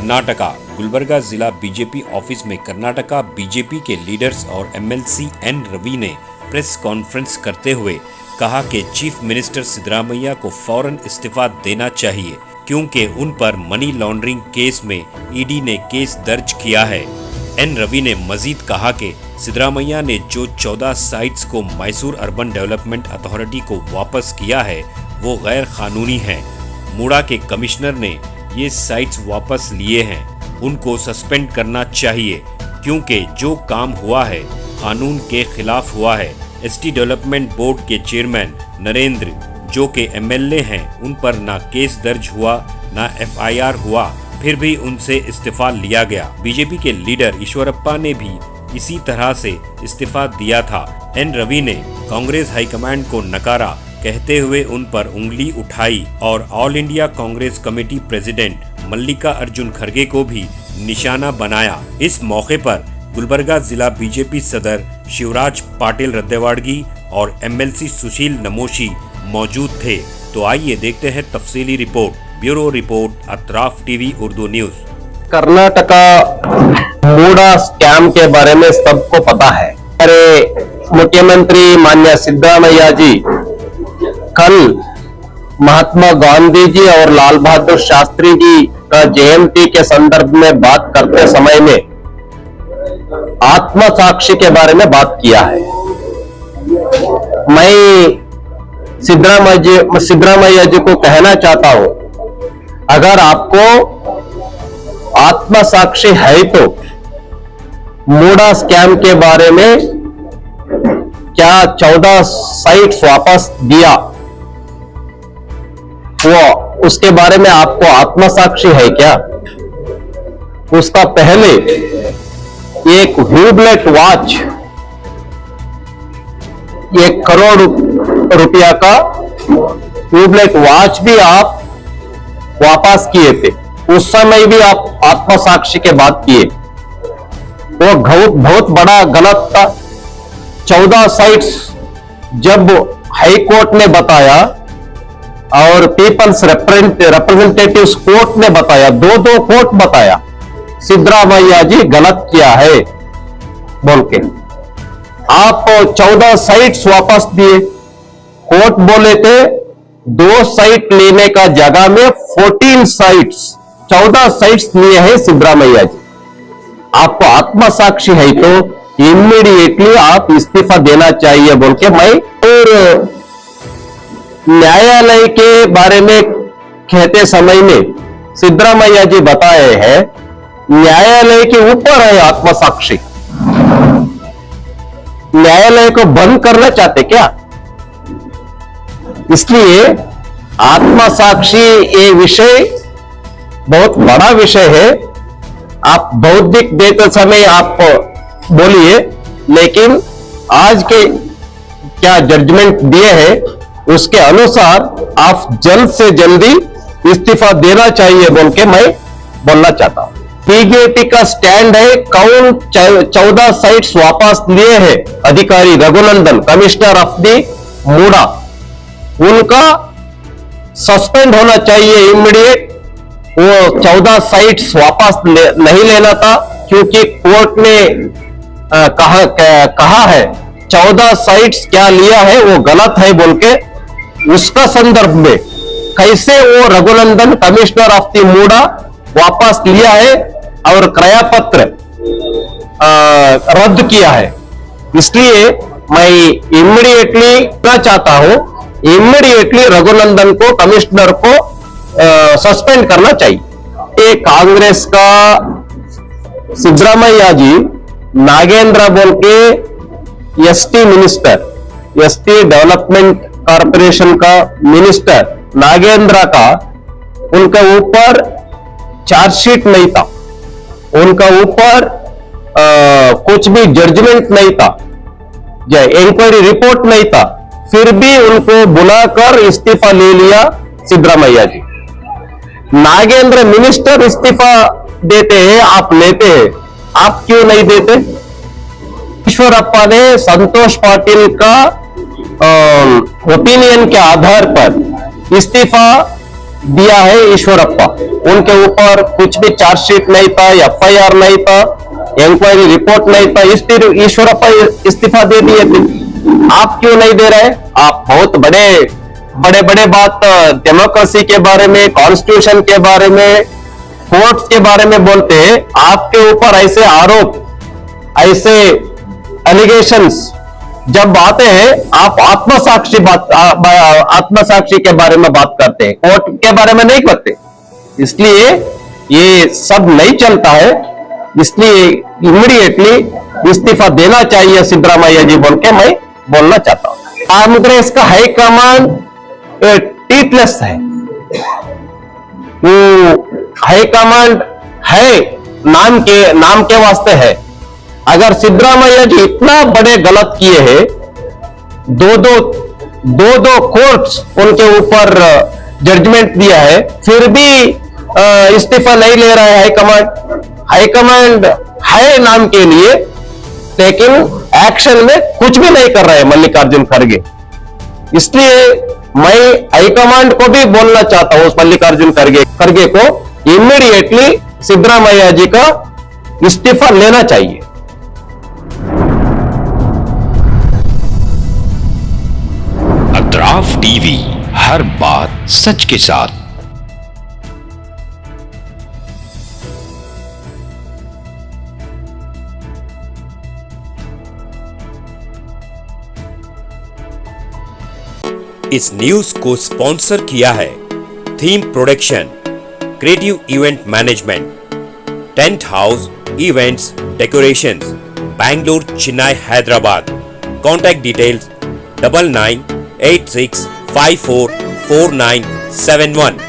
कर्नाटका गुलबर्गा जिला BJP office में Karnataka BJP के लीडर्स और एमएलसी एन रवि ने प्रेस कॉन्फ्रेंस करते हुए कहा कि चीफ मिनिस्टर सिद्धरामैया को फौरन इस्तीफा देना चाहिए क्योंकि उन पर मनी लॉन्ड्रिंग केस में ईडी ने केस दर्ज किया है। एन रवि ने मजीद कहा कि सिद्धरामैया ने जो 14 साइट्स को मैसूर अर्बन डेवलपमेंट अथॉरिटी को वापस किया है वो गैर कानूनी है। मूडा के कमिश्नर ने ये साइट्स वापस लिए हैं, उनको सस्पेंड करना चाहिए क्योंकि जो काम हुआ है कानून के खिलाफ हुआ है। एसटी डेवलपमेंट बोर्ड के चेयरमैन नरेंद्र जो के एमएलए हैं उन पर ना केस दर्ज हुआ ना एफआईआर हुआ, फिर भी उनसे इस्तीफा लिया गया। बीजेपी के लीडर ईश्वरप्पा ने भी इसी तरह से इस्तीफा दिया था। एन रवि ने कांग्रेस हाईकमांड को नकारा कहते हुए उन पर उंगली उठाई और all India Congress committee president Mallikarjun खड़गे को भी निशाना बनाया। इस मौके पर गुलबर्गा जिला बीजेपी सदर शिवराज पाटिल रद्देवाड़गी और एमएलसी सुशील नमोशी मौजूद थे। तो आइए देखते हैं तफसीली report. Bureau report, Atraf TV Urdu news. Karnataka MUDA scam के बारे में सबको पता है। अरे मुख्यमंत्री माननीय सिद्धरामैया जी कल महात्मा गांधी जी और लाल बहादुर शास्त्री जी का जयंती के संदर्भ में बात करते समय में आत्मसाक्षी के बारे में बात किया है। मैं सिद्धरामैया जी को कहना चाहता हूं, अगर आपको आत्मसाक्षी है तो मूडा स्कैम के बारे में क्या 14 साइट्स वापस दिया, वो उसके बारे में आपको आत्मसाक्षी है क्या? उसका पहले एक ह्यूबलेट वॉच 1 करोड़ रुपया का ट्यूबलाइट वॉच भी आप वापस किए थे। उस समय भी आप आत्मसाक्षी के बात किए, वो बहुत बड़ा गलत था। 14 साइट्स जब हाई कोर्ट ने बताया और पीपल्स रिप्रेजेंटेटिव्स कोर्ट ने बताया, दो कोर्ट बताया सिद्धरामैया जी गलत किया है बोल के, आप 14 साइट्स वापस दिए। कोर्ट बोले थे 2 साइट लेने का जगह में 14 साइट्स 14 साइट्स लिए हैं सिद्धरामैया जी। आपको आत्मसाक्षी है तो इमीडिएटली आप इस्तीफा देना चाहिए बोल के मैं। और न्यायालय के बारे में कहते समय में सिद्धरामैया जी बताए हैं न्यायालय के ऊपर है आत्मसाक्षी। न्यायालय को बंद करना चाहते क्या? इसलिए आत्मसाक्षी ये विषय बहुत बड़ा विषय है। आप बौद्धिक देते समय आप बोलिए, लेकिन आज के क्या जजमेंट दिए हैं उसके अनुसार आप जल्द से जल्दी इस्तीफा देना चाहिए बोल के मैं बोलना चाहता हूं। पीजेटी का स्टैंड है, कौन 14 साइट्स वापस लिए हैं अधिकारी रघुनंदन कमिश्नर ऑफ दी मूडा, उनका सस्पेंड होना चाहिए इमीडिएट। वो 14 साइट्स वापस नहीं लेना था क्योंकि कोर्ट ने कहा है 14 साइट्स क्या लिया है वो गलत है बोल के। उसका संदर्भ में कैसे वो रघुनंदन कमिश्नर ऑफ दी मूडा वापस लिया है और क्रय पत्र रद्द किया है। इसलिए मैं इमीडिएटली कहना चाहता हूं, इमीडिएटली रघुनंदन को कमिश्नर को सस्पेंड करना चाहिए। ये कांग्रेस का सिद्धरामैया जी नागेंद्र बोल के ST minister, ST development corporation का मिनिस्टर नागेंद्र का उनके ऊपर चार्जशीट नहीं था, उनका ऊपर कुछ भी जजमेंट नहीं था, इंक्वायरी रिपोर्ट नहीं था, फिर भी उनको बुलाकर इस्तीफा ले लिया सिद्धरामैया जी। नागेंद्र मिनिस्टर इस्तीफा देते हैं, आप लेते हैं, आप क्यों नहीं देते? ईश्वरप्पा ने संतोष पाटिल का ओपिनियन के आधार पर इस्तीफा दिया है ईश्वरप्पा। उनके ऊपर कुछ भी चार्जशीट नहीं था, एफआईआर नहीं था, इंक्वायरी रिपोर्ट नहीं था, इस पर ईश्वरप्पा इस्तीफा दे दिए थे। आप क्यों नहीं दे रहे? आप बहुत बड़े बड़े बड़े बात डेमोक्रेसी के बारे में, कॉन्स्टिट्यूशन के बारे में, कोर्ट्स के बारे में बोलते हैं। आपके ऊपर ऐसे आरोप, ऐसे एलिगेशंस जब आते हैं, आप आत्मसाक्षी के बारे में बात करते हैं, कोर्ट के बारे में नहीं करते। इसलिए ये सब नहीं चलता है। इसलिए इमीडिएटली इस्तीफा देना चाहिए सिद्धरामैया जी बोल के मैं बोलना चाहता हूं। कांग्रेस का हाईकमांड टीटलेस है। हाईकमांड है, नाम के वास्ते है। अगर सिद्धरामैया जी इतना बड़े गलत किए हैं, दो कोर्ट्स उनके ऊपर जजमेंट दिया है, फिर भी इस्तीफा नहीं ले रहा है हाईकमांड। हाईकमांड है नाम के लिए, लेकिन एक्शन में कुछ भी नहीं कर रहे हैं मल्लिकार्जुन खड़गे। इसलिए मैं हाईकमांड को भी बोलना चाहता हूं, मल्लिकार्जुन खड़गे को इमीडिएटली सिद्धरामैया जी का इस्तीफा लेना चाहिए। अतराफ टीवी, हर बात सच के साथ। इस न्यूज को स्पॉन्सर किया है theme production, creative event management, tent house events decorations, Bangalore, Chennai, Hyderabad. Contact details 9986544971।